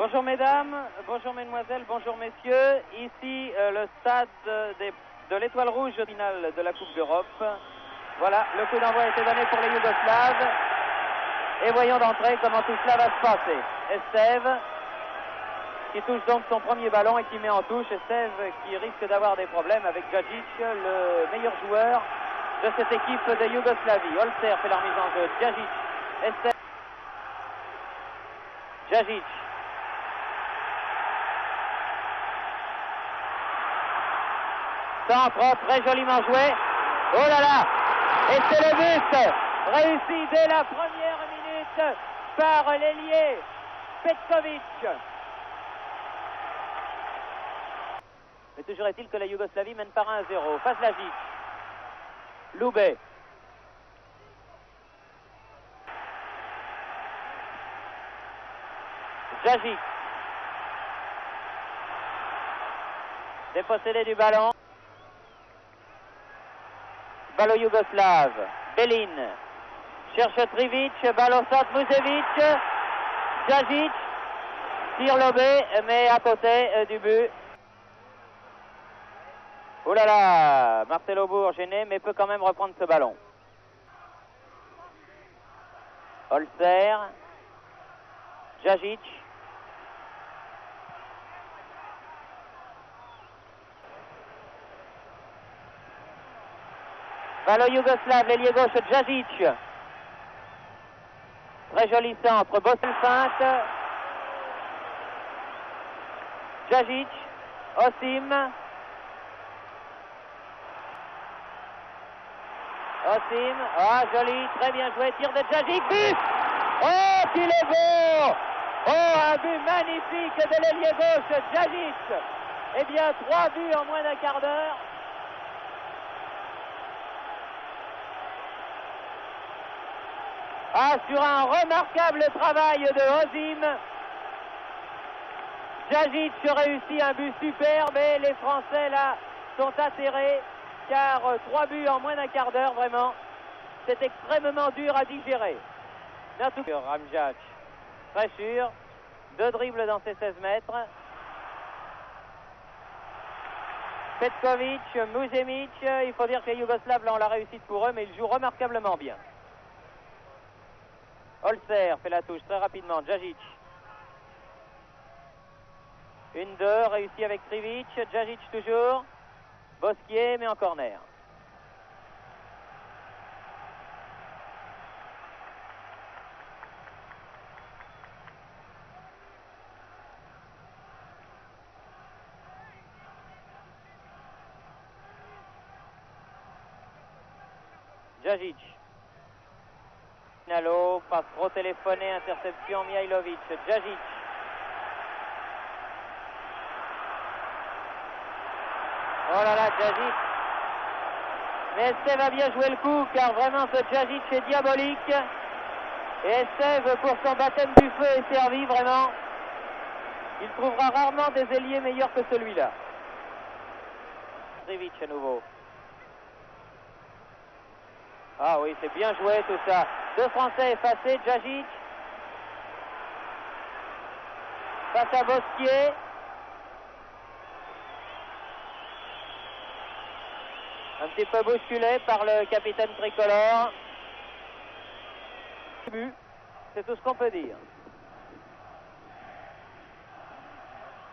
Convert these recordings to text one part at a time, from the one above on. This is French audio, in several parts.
Bonjour mesdames, bonjour mesdemoiselles, bonjour messieurs. Ici le stade de l'Étoile Rouge finale de la Coupe d'Europe. Voilà, le coup d'envoi a été donné pour les Yougoslaves. Et voyons d'entrée comment tout cela va se passer. Estève qui touche donc son premier ballon et qui met en touche. Estève qui risque d'avoir des problèmes avec Djajic, le meilleur joueur de cette équipe de Yougoslavie. Holzer fait la remise en jeu. Djajic, Estève, Djajic. Centre très joliment joué. Oh là là! Et c'est le but réussi dès la première minute par l'ailier Petkovic. Mais toujours est-il que la Yougoslavie mène par 1-0. Fazlagic, Loubet. Djajic. Dépossédé du ballon. Balle yougoslave. Belin cherche Trivic, balle au centre, Musevic, Djajic, tire Lobé, mais à côté du but. Oh là là, Marcelo Bourg gêné, mais peut quand même reprendre ce ballon. Holzer, Djajic. Balle yougoslave, l'ailier gauche Djajic. Très joli centre, Bossel feinte. Djajic, Osim. Osim, ah joli, très bien joué, tir de Djajic, but. Oh qu'il est beau. Oh un but magnifique de l'ailier gauche Djajic. Eh bien 3 buts en moins d'un quart d'heure. Ah, sur un remarquable travail de Osim, Djajic réussit un but superbe et les Français là sont atterrés car 3 buts en moins d'un quart d'heure, vraiment, c'est extrêmement dur à digérer. Mais en tout cas, Ramjac, très sûr, 2 dribbles dans ses 16 mètres. Petkovic, Muzemic, il faut dire que les Yougoslaves là ont la réussite pour eux, mais ils jouent remarquablement bien. Holzer fait la touche très rapidement, Djajic. 1-2, réussi avec Trivic, Djajic toujours. Bosquier, mais en corner. Djajic. Nalo, passe trop téléphonée, interception Mihailovic. Djajic. Oh là là, Djajic. Mais Estève a bien joué le coup, car vraiment ce Djajic est diabolique. Et Estève, pour son baptême du feu, est servi, vraiment. Il trouvera rarement des ailiers meilleurs que celui-là. Trivic à nouveau. Ah oui, c'est bien joué tout ça. 2 Français effacés, Djajic. Face à Bosquier. Un petit peu bousculé par le capitaine tricolore. C'est tout ce qu'on peut dire.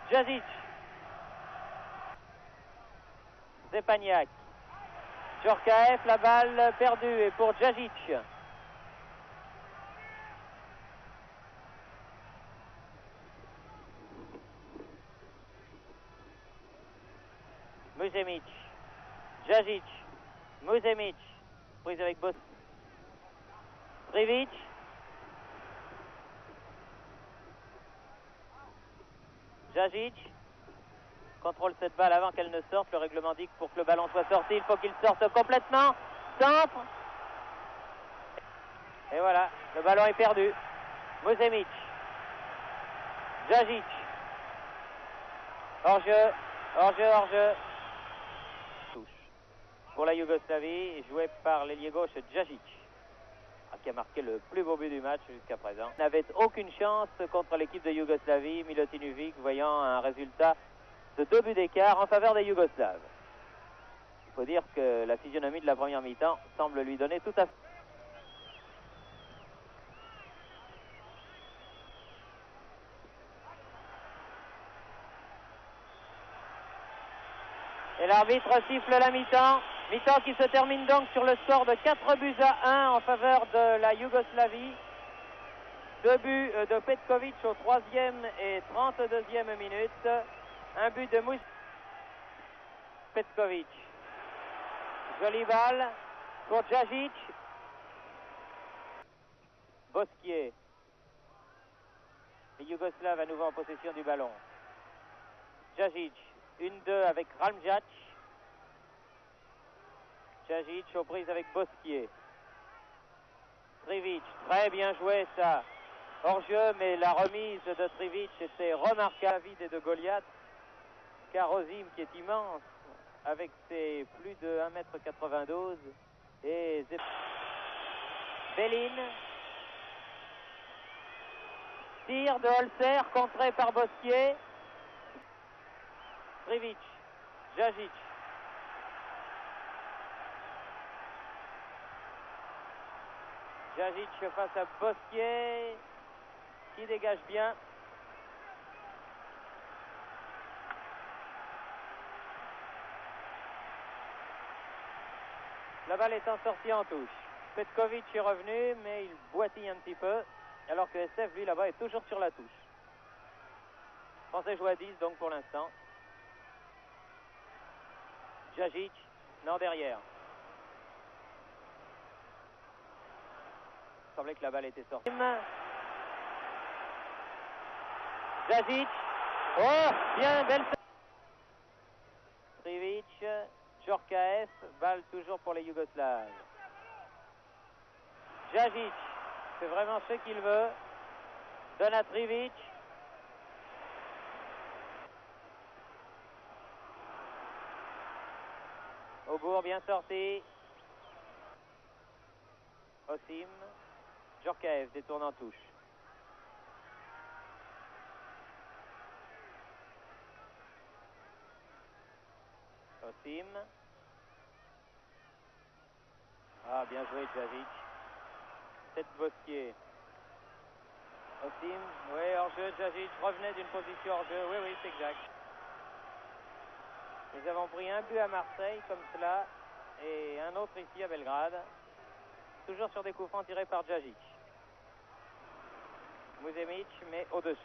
Djajic. Zepaniak. Djorkaeff, la balle perdue. Et pour Djajic. Muzemic. Djajic. Muzemic. Prise avec Boss. Trivic. Djajic. Contrôle cette balle avant qu'elle ne sorte. Le règlement dit que pour que le ballon soit sorti, il faut qu'il sorte complètement. Centre. Et voilà, le ballon est perdu. Muzemic. Djajic. Hors-jeu, hors-jeu, hors-jeu. Touche pour la Yougoslavie, joué par l'ailier gauche Djajic. qui a marqué le plus beau but du match jusqu'à présent, n'avait aucune chance contre l'équipe de Yougoslavie, Milutinovic voyant un résultat de 2 buts d'écart en faveur des Yougoslaves. Il faut dire que la physionomie de la première mi-temps semble lui donner tout à fait. Et l'arbitre siffle la mi-temps. Mi-temps qui se termine donc sur le score de 4-1 en faveur de la Yougoslavie. 2 buts de Petkovic au 3e et 32e minute. Un but de Petkovic. Jolie balle pour Djajic. Bosquier. Les Yougoslaves à nouveau en possession du ballon. Djajic. 1-2 avec Ramjac. Djajic aux prises avec Bosquier. Trivic, très bien joué ça. Hors-jeu, mais la remise de Trivic était remarquable. David et de Goliath. Karozim qui est immense avec ses plus de 1m92. Et Bélin. Tir de Holzer contré par Bosquier. Trivic, Djajic. Djajic face à Bosquier qui dégage bien. La balle étant sortie en touche. Petkovic est revenu mais il boitille un petit peu alors que SF lui là-bas est toujours sur la touche. Français joue à 10 donc pour l'instant. Djajic, non derrière. Il semblait que la balle était sortie. Djajic. Oh, bien, belle. Trivic, Djorkaeff, balle toujours pour les Yougoslaves. Djajic, c'est vraiment ce qu'il veut. Donne à Trivic. Aubourg bien sorti. Osim. Djorkaeff détourne en touche. Osim. Ah, bien joué Djajic. Tête Bosquier. Osim. Oui, hors-jeu. Djajic revenait d'une position hors-jeu. Oui, oui, c'est exact. Nous avons pris un but à Marseille, comme cela, et un autre ici à Belgrade. Toujours sur des coups francs tirés par Djajic. Muzemic, mais au-dessus.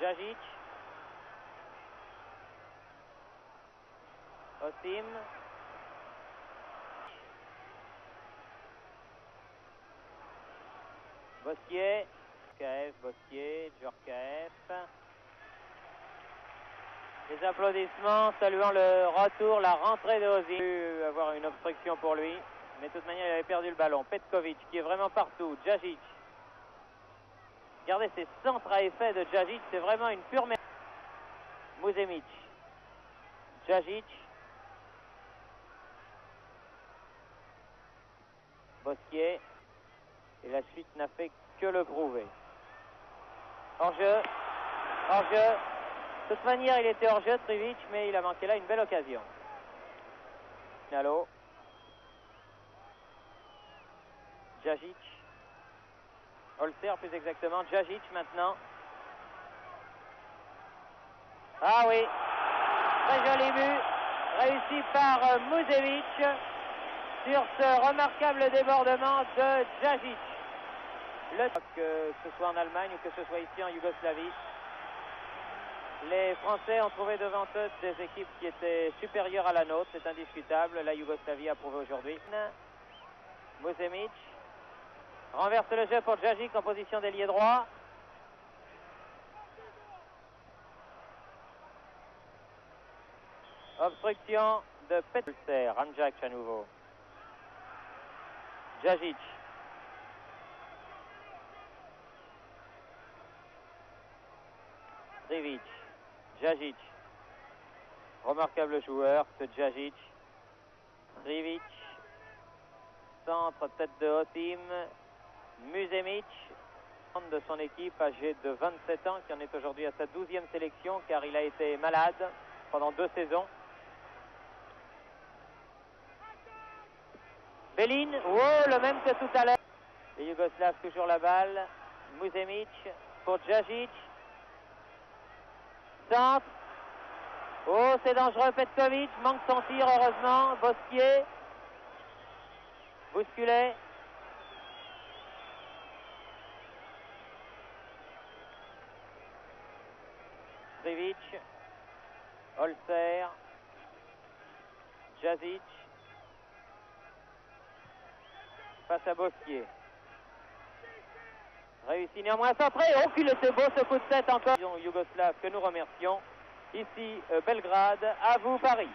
Djajic. Osim. Bosquier. Bosquier, Djorkaeff. Les applaudissements saluant le retour, la rentrée de Osim. Il a pu avoir une obstruction pour lui, mais de toute manière il avait perdu le ballon. Petkovic qui est vraiment partout. Djajic. Regardez ces centres à effet de Djajic, c'est vraiment une pure merde. Muzemic. Djajic. Bosquier. Et la suite n'a fait que le prouver. Hors-jeu. Hors-jeu. De toute manière, il était hors-jeu, Trivic, mais il a manqué là une belle occasion. Nalo. Djajic. Holzer, plus exactement. Djajic maintenant. Ah oui. Très joli but. Réussi par Muzemic sur ce remarquable débordement de Djajic. Que ce soit en Allemagne ou que ce soit ici en Yougoslavie, les Français ont trouvé devant eux des équipes qui étaient supérieures à la nôtre, c'est indiscutable. La Yougoslavie a prouvé aujourd'hui. Muzemic renverse le jeu pour Djajic en position d'ailier droit. Obstruction de Petkovic. Ramjac à nouveau. Djajic. Trivic. Djajic. Remarquable joueur, ce Djajic. Trivic. centre, tête de Otim, Musemic, de son équipe, âgé de 27 ans, qui en est aujourd'hui à sa 12e sélection, car il a été malade pendant 2 saisons. Belin, le même que tout à l'heure. Les Yougoslaves toujours la balle. Musemic pour Djajic. Centre. Oh, c'est dangereux, Petkovic, manque son tir, heureusement. Bosquier. Bousculé. Trivic. Holzer. Djajic. Face à Bosquier. Réussi néanmoins à centrer. Oh, qu'il était beau ce coup de tête encore. Yougoslave que nous remercions. Ici, Belgrade. À vous, Paris.